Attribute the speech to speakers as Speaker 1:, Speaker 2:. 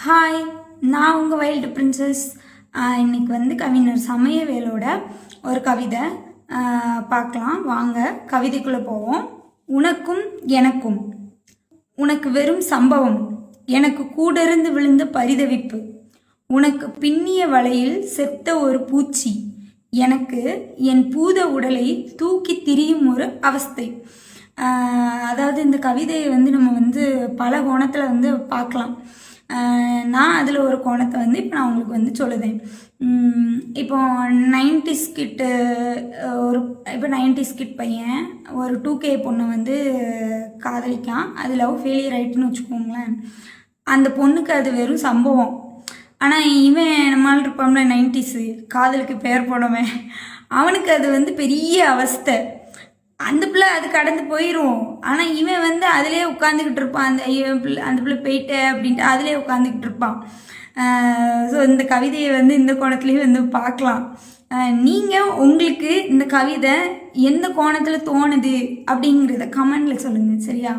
Speaker 1: Hi, நான் உங்கள் wild princess. இன்னைக்கு வந்து கவிஞர் சமயவேலோட ஒரு கவிதை பார்க்கலாம். வாங்க கவிதைக்குள்ளே போவோம். உனக்கும் எனக்கும். உனக்கு வெறும் சம்பவம், எனக்கு கூடருந்து விழுந்த பரிதவிப்பு. உனக்கு பின்னிய வலையில் செத்த ஒரு பூச்சி, எனக்கு என் பூத உடலை தூக்கி திரியும் ஒரு அவஸ்தை. அதாவது இந்த கவிதையை வந்து நம்ம வந்து பல கோணத்தில் வந்து பார்க்கலாம். நான் அதில் ஒரு கோணத்தை வந்து இப்போ நான் உங்களுக்கு வந்து சொல்லுதேன். இப்போ 90s கிட்டு இப்போ 90s கிட் பையன் ஒரு 2K பொண்ணை வந்து காதலிக்கான். அது லவ் ஃபெயிலியர் ஆகிட்டுன்னு வச்சுக்கோங்களேன். அந்த பொண்ணுக்கு அது வெறும் சம்பவம். ஆனால் இவன் நம்மளால் இருப்பான்ல 90s காதலுக்கு பேர் போனவன், அவனுக்கு அது வந்து பெரிய அவஸ்தை. அந்த பிள்ளை அது கடந்து போயிடும். ஆனால் இவன் வந்து அதிலே உட்காந்துக்கிட்டு இருப்பான். அந்த பிள்ளை போயிட்ட அப்படின்ட்டு அதிலே உட்காந்துக்கிட்டு இருப்பான். ஸோ இந்த கவிதையை வந்து இந்த கோணத்துலேயும் வந்து பார்க்கலாம். நீங்கள் உங்களுக்கு இந்த கவிதை எந்த கோணத்தில் தோணுது அப்படிங்கிறத கமெண்டில் சொல்லுங்கள், சரியா?